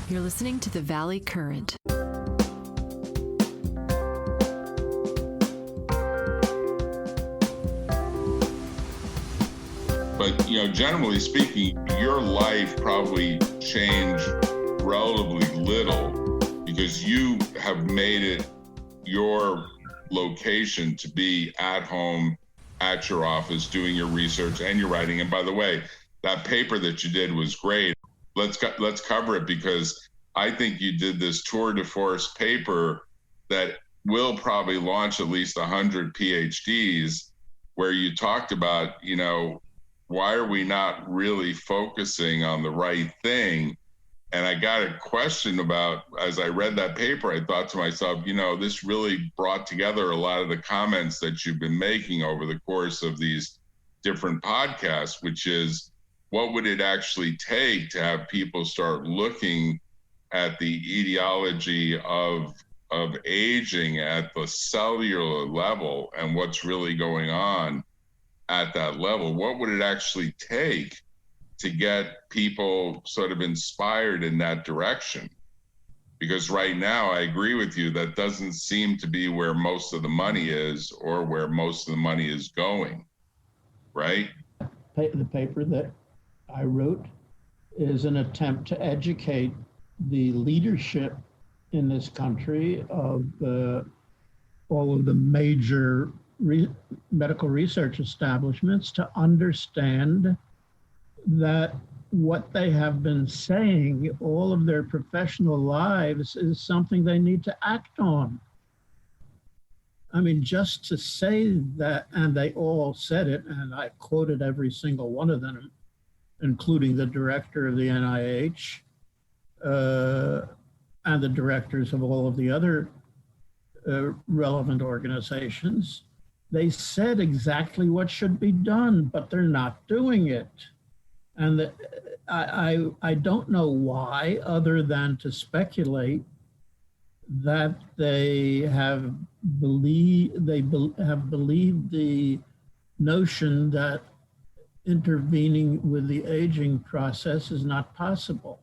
You're listening to the Valley Current. But, generally speaking, your life probably changed relatively little because you have made it your location to be at home, at your office, doing your research and your writing. And by the way, that paper that you did was great. Let's cover it because I think you did this tour de force paper that will probably launch at least 100 PhDs, where you talked about, why are we not really focusing on the right thing? And I got a question about, as I read that paper, I thought to myself, this really brought together a lot of the comments that you've been making over the course of these different podcasts, which is, what would it actually take to have people start looking at the etiology of aging at the cellular level and what's really going on at that level? What would it actually take to get people sort of inspired in that direction? Because right now, I agree with you, that doesn't seem to be where most of the money is or where most of the money is going, right? The paper that I wrote is an attempt to educate the leadership in this country of all of the major medical research establishments to understand that what they have been saying all of their professional lives is something they need to act on. I mean, just to say that, and they all said it, and I quoted every single one of them, including the director of the NIH and the directors of all of the other relevant organizations. They said exactly what should be done, but they're not doing it. And I don't know why, other than to speculate that they have believed the notion that intervening with the aging process is not possible.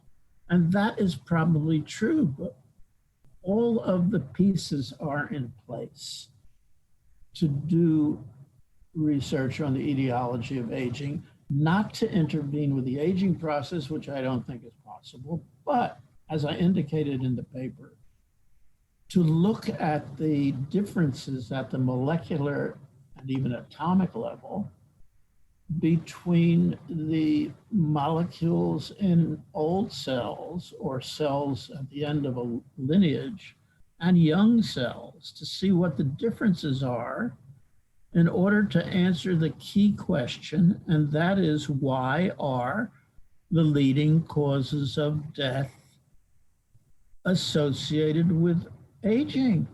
And that is probably true, but all of the pieces are in place to do research on the etiology of aging, not to intervene with the aging process, which I don't think is possible, but as I indicated in the paper, to look at the differences at the molecular and even atomic level between the molecules in old cells or cells at the end of a lineage and young cells, to see what the differences are in order to answer the key question, and that is, why are the leading causes of death associated with aging?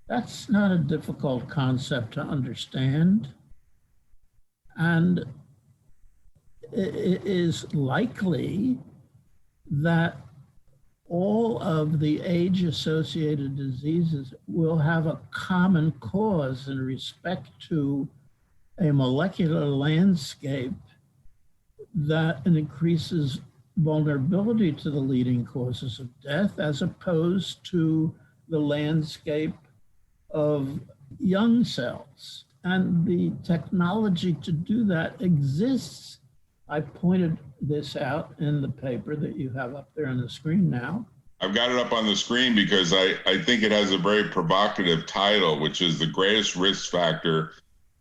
That's not a difficult concept to understand. And it is likely that all of the age-associated diseases will have a common cause in respect to a molecular landscape that increases vulnerability to the leading causes of death, as opposed to the landscape of young cells. And the technology to do that exists. I pointed this out in the paper that you have up there on the screen now. I've got it up on the screen because I think it has a very provocative title, which is "The Greatest Risk Factor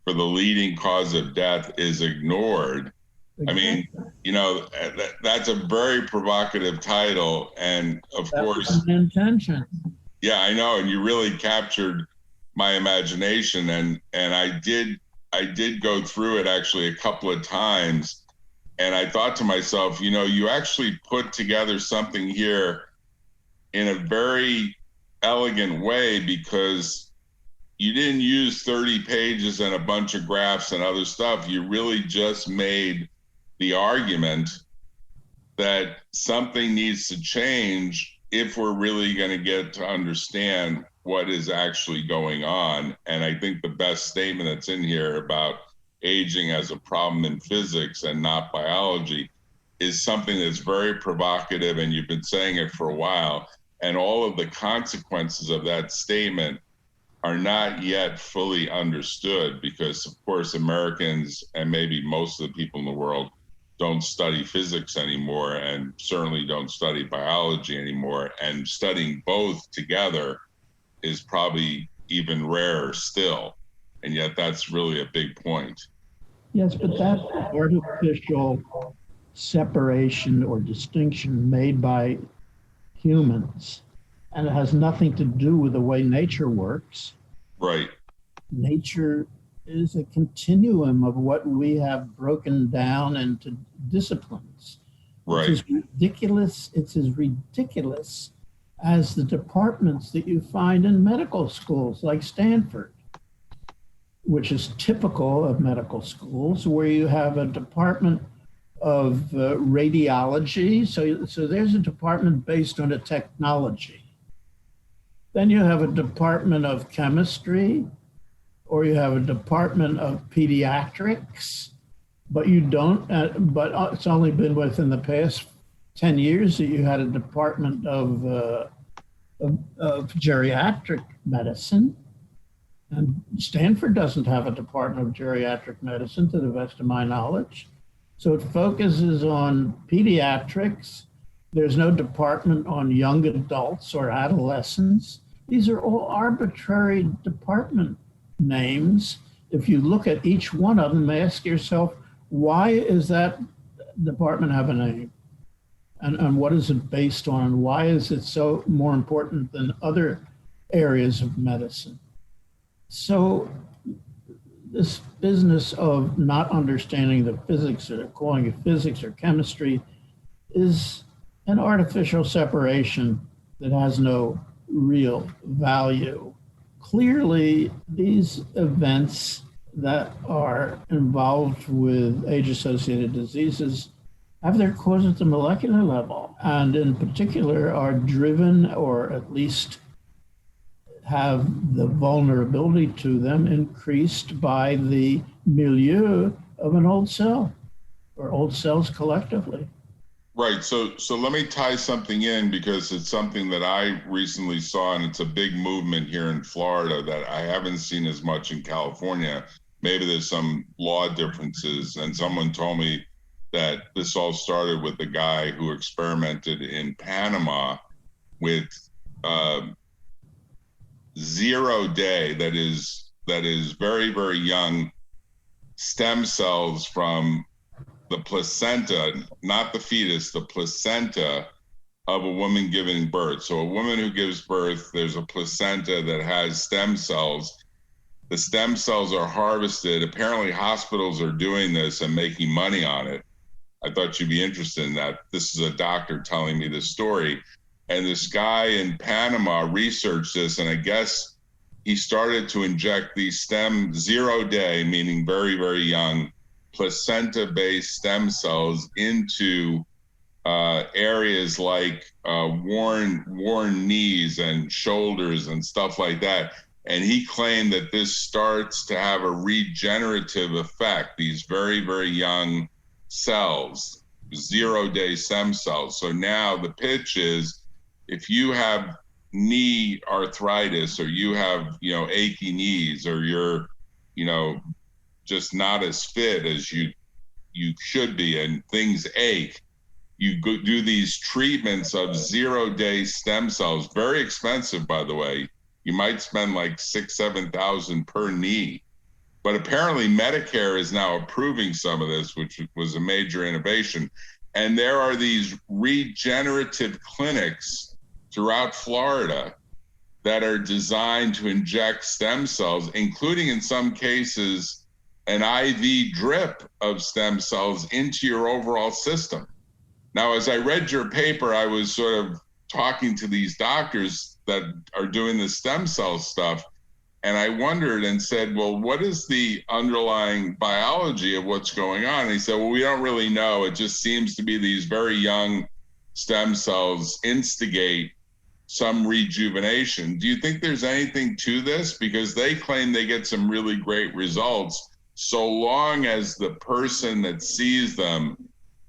for the Leading Cause of Death is Ignored." Exactly. I mean, that's a very provocative title. And of course, was an intention. Yeah, I know. And you really captured my imagination. And I did go through it actually a couple of times. And I thought to myself, you actually put together something here in a very elegant way, because you didn't use 30 pages and a bunch of graphs and other stuff. You really just made the argument that something needs to change if we're really going to get to understand what is actually going on. And I think the best statement that's in here about aging as a problem in physics and not biology is something that's very provocative, and you've been saying it for a while, and all of the consequences of that statement are not yet fully understood because, of course, Americans and maybe most of the people in the world don't study physics anymore and certainly don't study biology anymore. And studying both together is probably even rarer still. And yet that's really a big point. Yes, but that artificial separation or distinction made by humans, and it has nothing to do with the way nature works. Right. Nature is a continuum of what we have broken down into disciplines. Right. It's as ridiculous as the departments that you find in medical schools like Stanford, which is typical of medical schools, where you have a department of radiology. So there's a department based on a technology. Then you have a department of chemistry, or you have a department of pediatrics, but you don't, but it's only been within the past 10 years that you had a department of geriatric medicine. And Stanford doesn't have a department of geriatric medicine, to the best of my knowledge. So it focuses on pediatrics. There's no department on young adults or adolescents. These are all arbitrary department names. If you look at each one of them, ask yourself, why is that department have a name? And what is it based on? Why is it so more important than other areas of medicine? So this business of not understanding the physics, or calling it physics or chemistry, is an artificial separation that has no real value. Clearly, these events that are involved with age-associated diseases have their cause at the molecular level, and in particular are driven, or at least have the vulnerability to them increased by the milieu of an old cell, or old cells collectively. Right. So let me tie something in, because it's something that I recently saw, and it's a big movement here in Florida that I haven't seen as much in California. Maybe there's some law differences, and someone told me that this all started with a guy who experimented in Panama with 0 day, that is very, very young stem cells from the placenta, not the fetus, the placenta of a woman giving birth. So a woman who gives birth, there's a placenta that has stem cells. The stem cells are harvested. Apparently hospitals are doing this and making money on it. I thought you'd be interested in that. This is a doctor telling me this story. And this guy in Panama researched this, and I guess he started to inject these 0 day, meaning very, very young, placenta-based stem cells into areas like worn knees and shoulders and stuff like that. And he claimed that this starts to have a regenerative effect, these very, very young cells, 0 day stem cells. So now the pitch is, if you have knee arthritis, or you have, achy knees, or you're, just not as fit as you should be, and things ache, you go do these treatments of 0 day stem cells, very expensive, by the way. You might spend like $6,000-7,000 per knee. But apparently Medicare is now approving some of this, which was a major innovation. And there are these regenerative clinics throughout Florida that are designed to inject stem cells, including in some cases an IV drip of stem cells into your overall system. Now, as I read your paper, I was sort of talking to these doctors that are doing the stem cell stuff, and I wondered and said, well, what is the underlying biology of what's going on? And he said, well, we don't really know. It just seems to be these very young stem cells instigate some rejuvenation. Do you think there's anything to this? Because they claim they get some really great results, so long as the person that sees them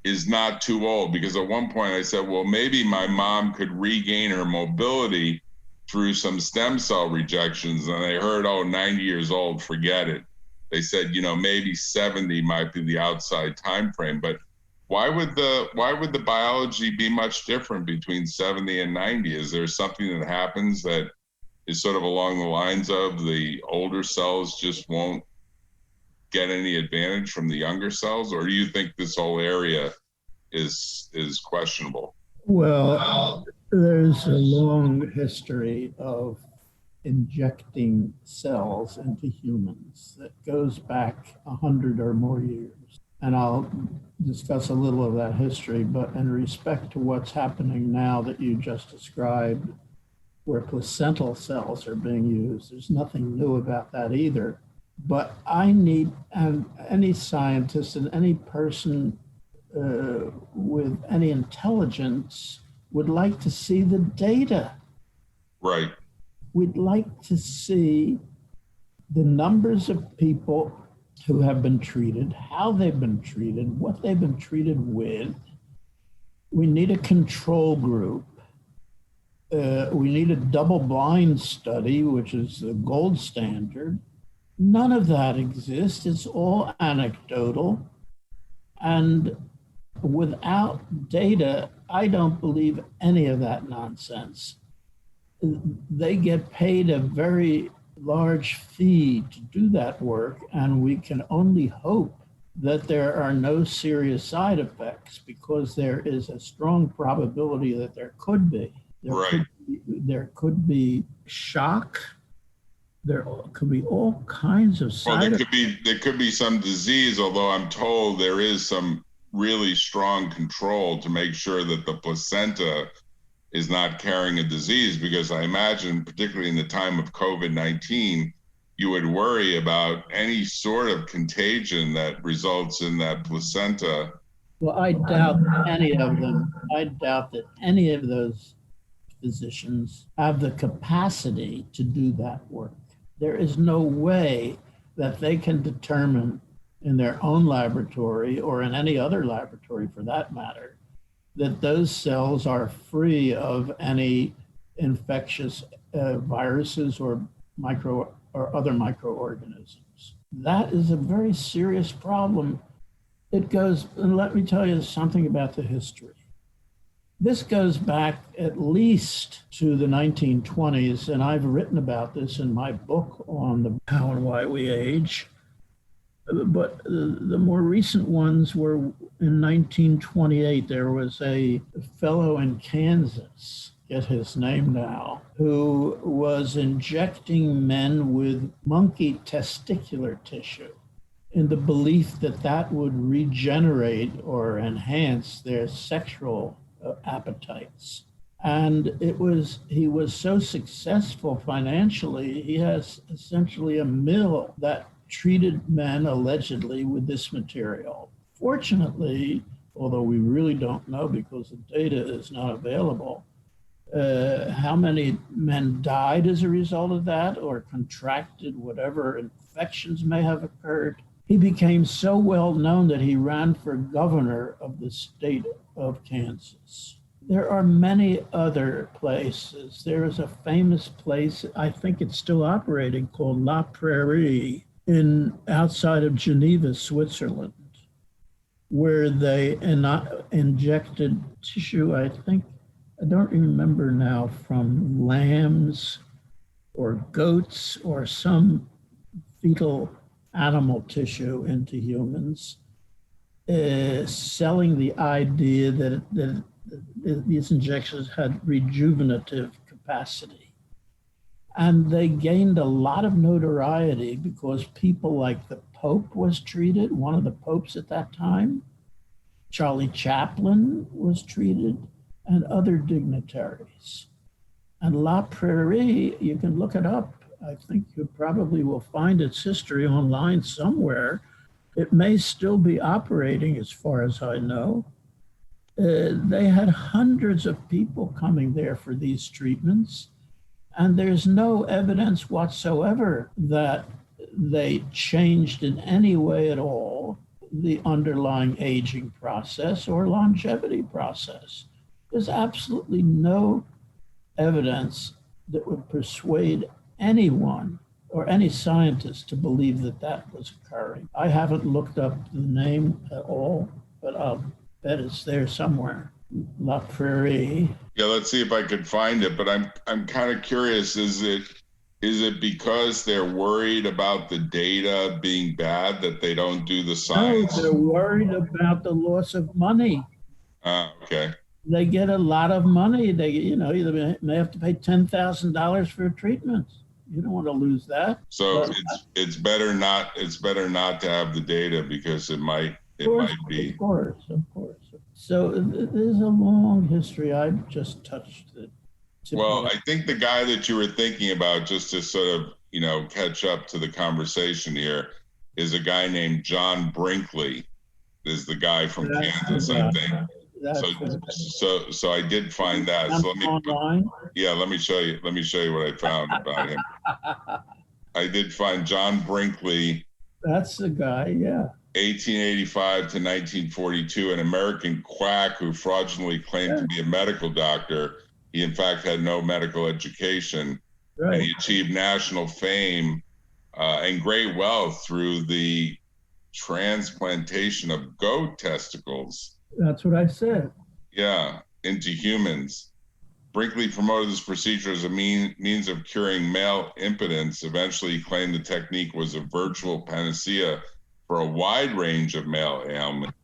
is not too old, because at one point I said, well, maybe my mom could regain her mobility through some stem cell rejections. And I heard, 90 years old, forget it. They said, maybe 70 might be the outside time frame. But why would the biology be much different between 70 and 90? Is there something that happens that is sort of along the lines of the older cells just won't get any advantage from the younger cells? Or do you think this whole area is questionable? Well, there's a long history of injecting cells into humans that goes back 100 or more years. And I'll discuss a little of that history, but in respect to what's happening now that you just described, where placental cells are being used, there's nothing new about that either. But I need, and any scientist and any person with any intelligence would like to see the data. Right. We'd like to see the numbers of people who have been treated, how they've been treated, what they've been treated with. We need a control group. We need a double-blind study, which is the gold standard. None of that exists. It's all anecdotal. And without data, I don't believe any of that nonsense. They get paid a very large fee to do that work, and we can only hope that there are no serious side effects, because there is a strong probability that there could be. There could be shock. There could be all kinds of side effects. There could be some disease, although I'm told there is some really strong control to make sure that the placenta is not carrying a disease, because I imagine, particularly in the time of COVID-19, you would worry about any sort of contagion that results in that placenta. Well, I doubt any of them. I doubt that any of those physicians have the capacity to do that work. There is no way that they can determine in their own laboratory, or in any other laboratory for that matter, that those cells are free of any infectious viruses or other microorganisms. That is a very serious problem. It goes, and let me tell you something about the history. This goes back at least to the 1920s, and I've written about this in my book on the how and why we age. But the more recent ones were in 1928. There was a fellow in Kansas, get his name now, who was injecting men with monkey testicular tissue in the belief that that would regenerate or enhance their sexual appetites. And he was so successful financially, he has essentially a mill that treated men allegedly with this material. Fortunately, although we really don't know because the data is not available, how many men died as a result of that or contracted whatever infections may have occurred. He became so well known that he ran for governor of the state of Kansas. There are many other places. There is a famous place, I think it's still operating, called La Prairie outside of Geneva, Switzerland, where they injected tissue, I don't remember now, from lambs or goats or some fetal animal tissue into humans, selling the idea that these injections had rejuvenative capacity. And they gained a lot of notoriety because people like the Pope was treated, one of the popes at that time, Charlie Chaplin was treated, and other dignitaries. And La Prairie, you can look it up. I think you probably will find its history online somewhere. It may still be operating as far as I know. They had hundreds of people coming there for these treatments. And there's no evidence whatsoever that they changed in any way at all the underlying aging process or longevity process. There's absolutely no evidence that would persuade anyone or any scientist to believe that that was occurring. I haven't looked up the name at all, but I'll bet it's there somewhere. La Prairie. Yeah, let's see if I could find it. But I'm kind of curious. Is it because they're worried about the data being bad that they don't do the science? No, they're worried about the loss of money. Okay. They get a lot of money. They may have to pay $10,000 for a treatment. You don't want to lose that. So it's better not to have the data because it might be. Of course. So there's a long history. I've just touched it. Well, I think the guy that you were thinking about, just to sort of, catch up to the conversation here, is a guy named John Brinkley. Is the guy from Kansas, I think. So I did find that. So let me show you. Let me show you what I found about him. I did find John Brinkley. That's the guy, yeah. 1885 to 1942, an American quack who fraudulently claimed to be a medical doctor. He, in fact, had no medical education, right. And he achieved national fame and great wealth through the transplantation of goat testicles. That's what I said. Yeah, into humans. Brinkley promoted this procedure as a means of curing male impotence. Eventually, he claimed the technique was a virtual panacea for a wide range of male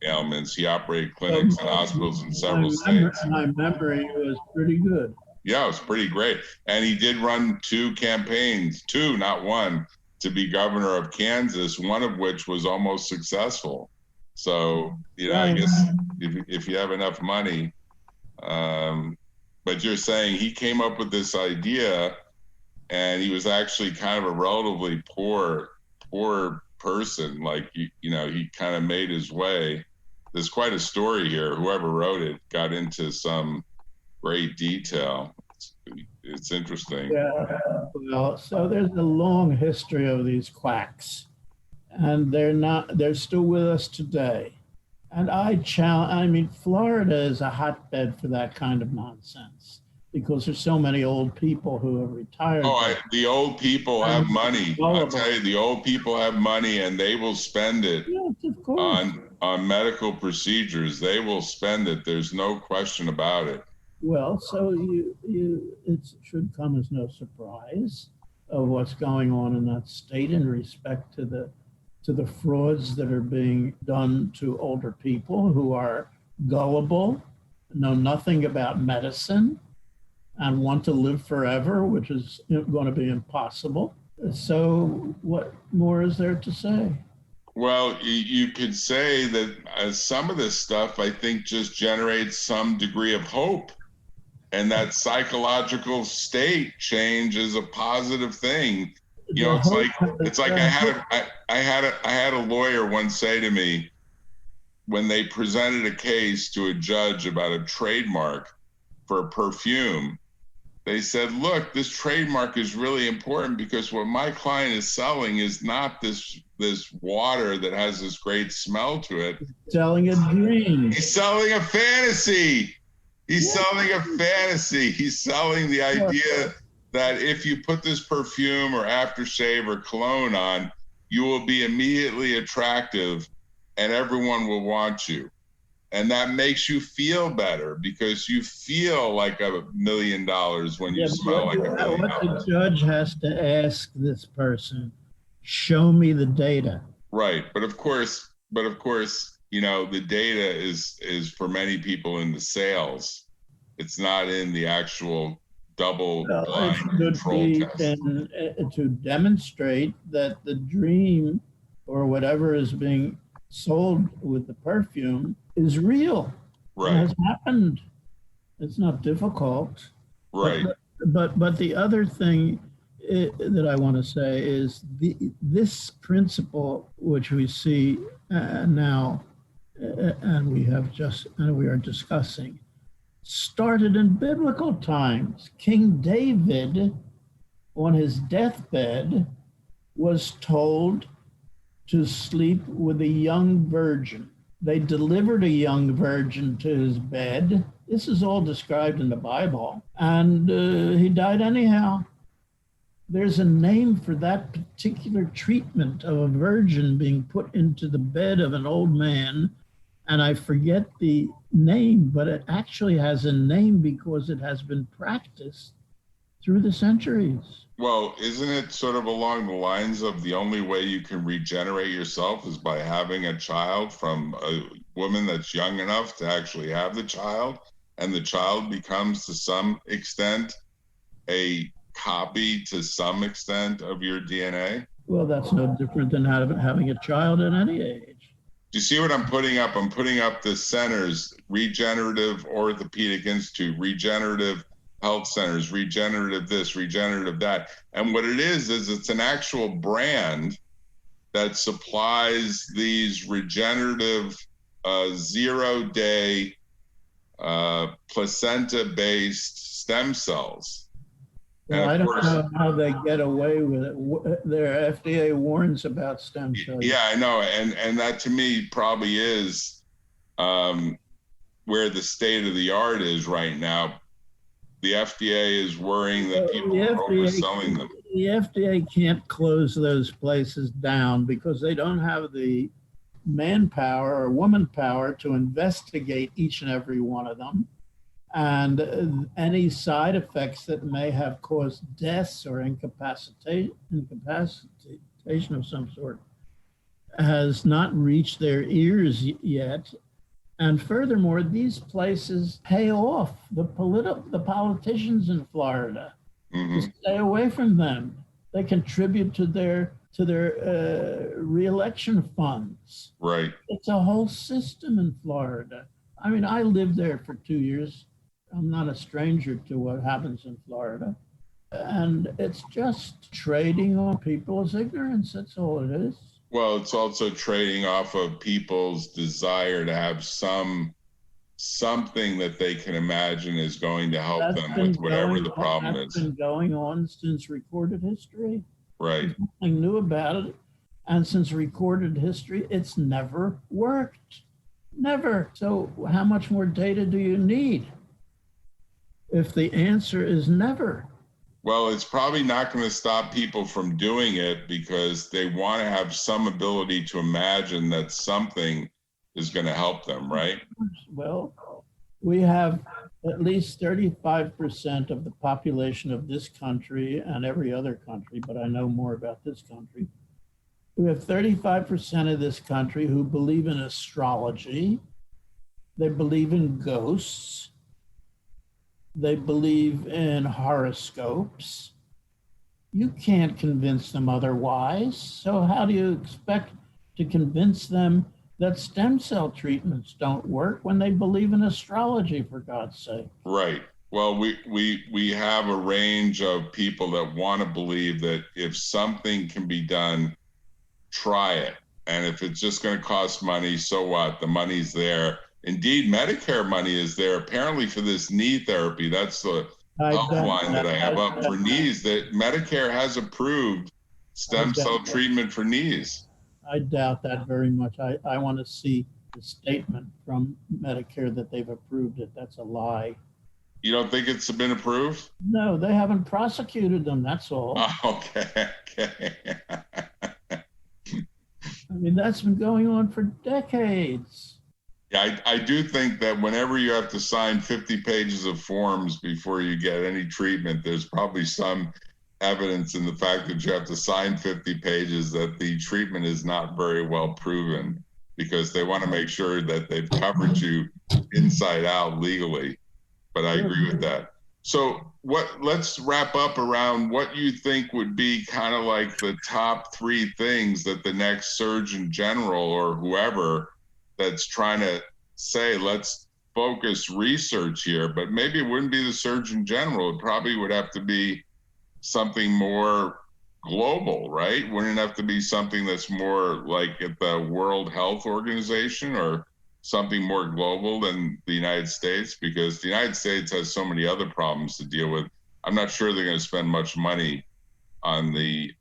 ailments. He operated clinics and hospitals in several states. My memory was pretty good. Yeah, it was pretty great. And he did run two campaigns, not one, to be governor of Kansas, one of which was almost successful. So, I guess if you have enough money, but you're saying he came up with this idea and he was actually kind of a relatively poor person. Like, he kind of made his way. There's quite a story here. Whoever wrote it got into some great detail. It's interesting. Yeah. Well, so there's a long history of these quacks, and they're still with us today. And Florida is a hotbed for that kind of nonsense because there's so many old people who have retired. The old people have money. I'll tell you, the old people have money and they will spend it on medical procedures. They will spend it. There's no question about it. Well, so it should come as no surprise of what's going on in that state in respect to the frauds that are being done to older people who are gullible, know nothing about medicine, and want to live forever, which is going to be impossible. So what more is there to say? Well, you could say that some of this stuff, I think, just generates some degree of hope. And that psychological state change is a positive thing. It's like I had a lawyer once say to me when they presented a case to a judge about a trademark for a perfume. They said, look, this trademark is really important because what my client is selling is not this water that has this great smell to it. Selling a dream. He's selling a fantasy. He's selling a fantasy. He's selling the idea that if you put this perfume or aftershave or cologne on, you will be immediately attractive and everyone will want you. And that makes you feel better because you feel like $1 million when you smell like $1 million. What the judge has to ask this person, show me the data. Right. But of course, the data is for many people in the sales. It's not in the actual double-blind control test. To demonstrate that the dream or whatever is being sold with the perfume is real. Right. It has happened. It's not difficult. Right. But the other thing that I want to say is this principle, which we see now, and we are discussing, started in biblical times. King David, on his deathbed, was told to sleep with a young virgin. They delivered a young virgin to his bed. This is all described in the Bible. And he died anyhow. There's a name for that particular treatment of a virgin being put into the bed of an old man. And I forget the name, but it actually has a name because it has been practiced through the centuries. Well, isn't it sort of along the lines of the only way you can regenerate yourself is by having a child from a woman that's young enough to actually have the child, and the child becomes to some extent a copy to some extent of your DNA? Well, that's no different than having a child at any age. Do you see what I'm putting up? I'm putting up the centers: Regenerative Orthopedic Institute, Regenerative Health Centers, regenerative this, regenerative that. And what it is it's an actual brand that supplies these regenerative 0-day placenta-based stem cells. Well, I don't know how they get away with it. Their FDA warns about stem cells. Yeah, I know. And that to me probably is where the state of the art is right now. The FDA is worrying that people are overselling them. The FDA can't close those places down because they don't have the manpower or woman power to investigate each and every one of them. And any side effects that may have caused deaths or incapacitation of some sort has not reached their ears yet. And furthermore, these places pay off the politicians in Florida to stay away from them. They contribute to their re-election funds. Right. It's a whole system in Florida. I mean, I lived there for 2 years. I'm not a stranger to what happens in Florida. And it's just trading on people's ignorance. That's all it is. Well, it's also trading off of people's desire to have something that they can imagine is going to help them with whatever the problem is. That's been going on since recorded history. Right. There's nothing new about it. And since recorded history, it's never worked. Never. So how much more data do you need if the answer is never? Well, it's probably not going to stop people from doing it because they want to have some ability to imagine that something is going to help them, right? Well, we have at least 35% of the population of this country and every other country, but I know more about this country. We have 35% of this country who believe in astrology. They believe in ghosts. They believe in horoscopes. You can't convince them otherwise. So how do you expect to convince them that stem cell treatments don't work when they believe in astrology, for God's sake? Right. Well, we have a range of people that want to believe that if something can be done, try it. And if it's just going to cost money, so what? The money's there. Indeed, Medicare money is there apparently for this knee therapy. That's the helpline that I have up for knees, that Medicare has approved stem cell treatment for knees. I doubt that very much. I want to see the statement from Medicare that they've approved it. That's a lie. You don't think it's been approved? No, they haven't prosecuted them, that's all. Okay. I mean, that's been going on for decades. Yeah, I do think that whenever you have to sign 50 pages of forms before you get any treatment, there's probably some evidence in the fact that you have to sign 50 pages that the treatment is not very well proven, because they want to make sure that they've covered you inside out legally. But I agree with that. So let's wrap up around what you think would be kind of like the top 3 things that the next Surgeon General or whoever that's trying to say, let's focus research here, but maybe it wouldn't be the Surgeon General. It probably would have to be something more global, right? Wouldn't it have to be something that's more like at the World Health Organization or something more global than the United States? Because the United States has so many other problems to deal with. I'm not sure they're going to spend much money on the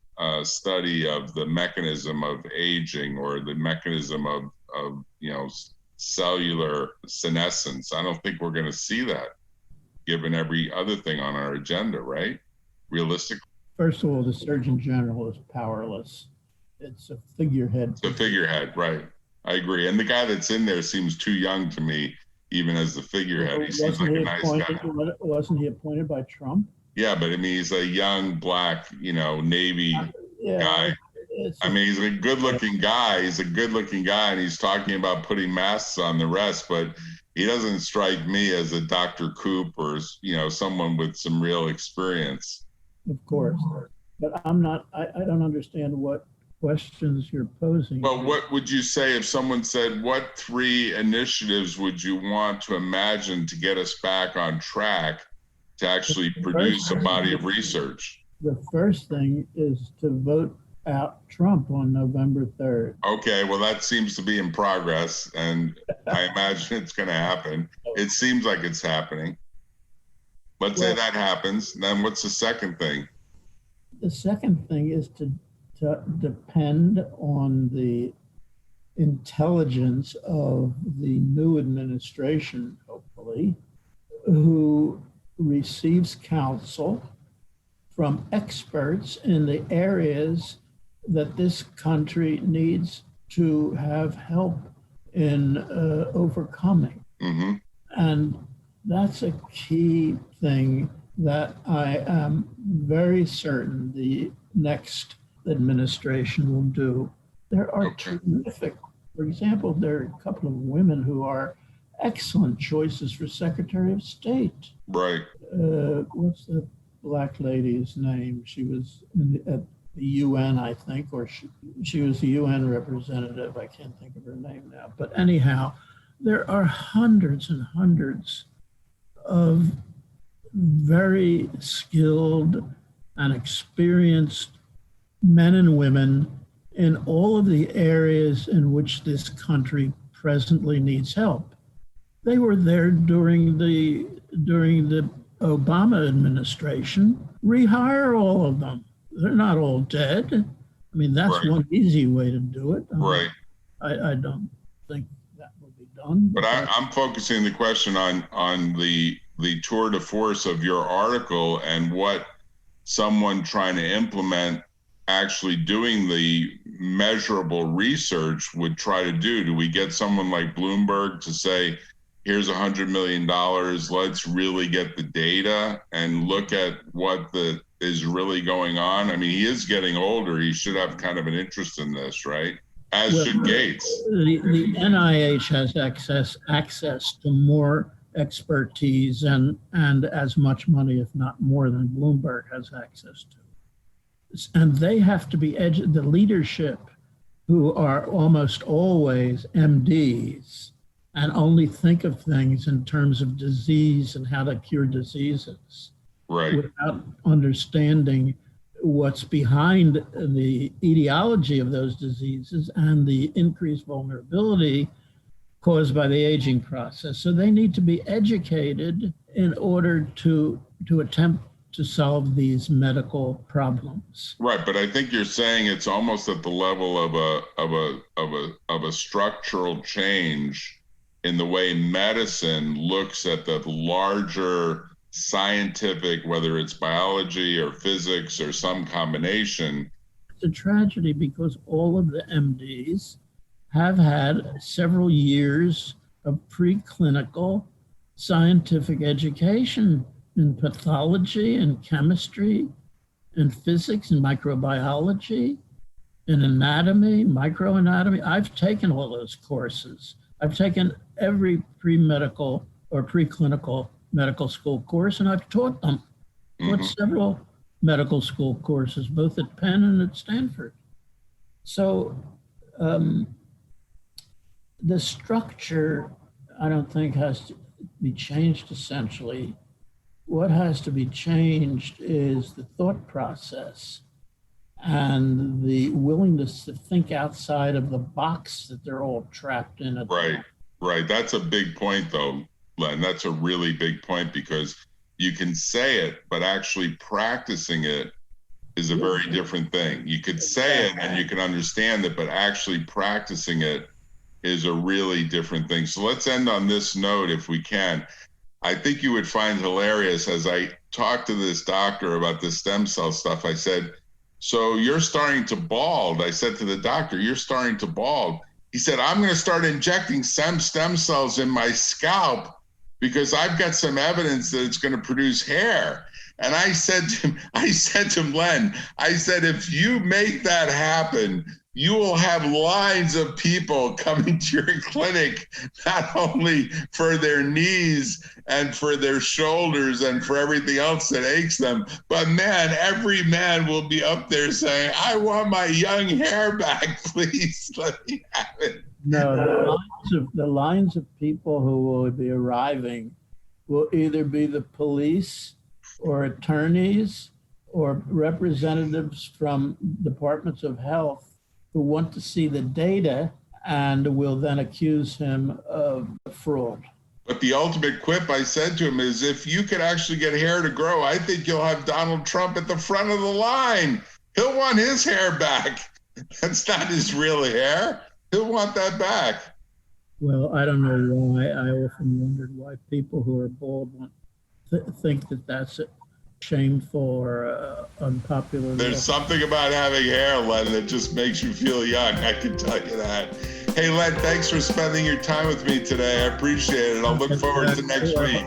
study of the mechanism of aging or the mechanism of cellular senescence. I don't think we're going to see that given every other thing on our agenda, right? Realistically. First of all, the Surgeon General is powerless. It's a figurehead. It's a figurehead, right. I agree. And the guy that's in there seems too young to me, even as the figurehead. He seems like a nice guy. Wasn't he appointed by Trump? Yeah, but I mean, he's a young, black, Navy guy. I mean, he's a good-looking guy. He's a good-looking guy, and he's talking about putting masks on the rest, but he doesn't strike me as a Dr. Coop or, someone with some real experience. Of course. But I don't understand what questions you're posing. Well, what would you say if someone said, what 3 initiatives would you want to imagine to get us back on track to actually produce a body of research? The first thing is to vote out Trump on November 3rd. Okay, well, that seems to be in progress, and I imagine it's going to happen. It seems like it's happening. Let's say that happens. Then what's the second thing? The second thing is to depend on the intelligence of the new administration, hopefully, who receives counsel from experts in the areas that this country needs to have help in overcoming. Mm-hmm. And that's a key thing that I am very certain the next administration will do. There are terrific, for example, there are a couple of women who are excellent choices for Secretary of State. Right. What's the black lady's name? She was at the UN, I think, or she was the UN representative. I can't think of her name now. But anyhow, there are hundreds and hundreds of very skilled and experienced men and women in all of the areas in which this country presently needs help. They were there during the Obama administration. Rehire all of them. They're not all dead. I mean, that's one easy way to do it. Right. I don't think that will be done. But I'm focusing the question on the tour de force of your article and what someone trying to implement actually doing the measurable research would try to do. Do we get someone like Bloomberg to say, here's $100 million, let's really get the data and look at what is really going on? I mean, he is getting older. He should have kind of an interest in this, right? As should Gates. The NIH has access to more expertise and as much money, if not more, than Bloomberg has access to. And they have to be the leadership, who are almost always MDs and only think of things in terms of disease and how to cure diseases, right, without understanding what's behind the etiology of those diseases and the increased vulnerability caused by the aging process. So they need to be educated in order to attempt to solve these medical problems. Right, but I think you're saying it's almost at the level of a structural change in the way medicine looks at the larger scientific, whether it's biology or physics or some combination. It's a tragedy because all of the MDs have had several years of preclinical scientific education in pathology and chemistry and physics and microbiology and anatomy, microanatomy. I've taken all those courses. I've taken every pre-medical or preclinical medical school course, and I've taught them. Taught several medical school courses, both at Penn and at Stanford. So the structure, I don't think, has to be changed essentially. What has to be changed is the thought process and the willingness to think outside of the box that they're all trapped in. Right. That's a big point, though, Len. That's a really big point, because you can say it, but actually practicing it is a very different thing. You could say it and you can understand it, but actually practicing it is a really different thing. So let's end on this note if we can. I think you would find hilarious as I talked to this doctor about the stem cell stuff. I said, so you're starting to bald. I said to the doctor, you're starting to bald. He said, I'm going to start injecting some stem cells in my scalp because I've got some evidence that it's going to produce hair. And I said to him, Len, I said, if you make that happen, you will have lines of people coming to your clinic, not only for their knees and for their shoulders and for everything else that aches them, but man, every man will be up there saying, I want my young hair back, please let me have it. No, the lines of people who will be arriving will either be the police or attorneys or representatives from departments of health who want to see the data and will then accuse him of fraud. But the ultimate quip I said to him is, if you could actually get hair to grow, I think you'll have Donald Trump at the front of the line. He'll want his hair back. That's not his real hair. He'll want that back. Well, I don't know why. I often wondered why people who are bald think that that's shameful or unpopular. There's something about having hair, Len, that just makes you feel young. I can tell you that. Hey, Len, thanks for spending your time with me today. I appreciate it. I'll look forward to next week.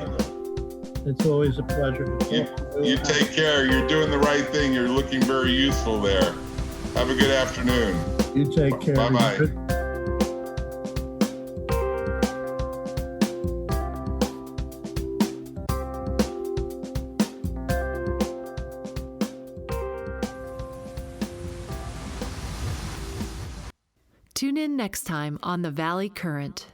It's always a pleasure. You take care. You're doing the right thing. You're looking very youthful there. Have a good afternoon. You take care. Bye-bye. Tune in next time on The Valley Current.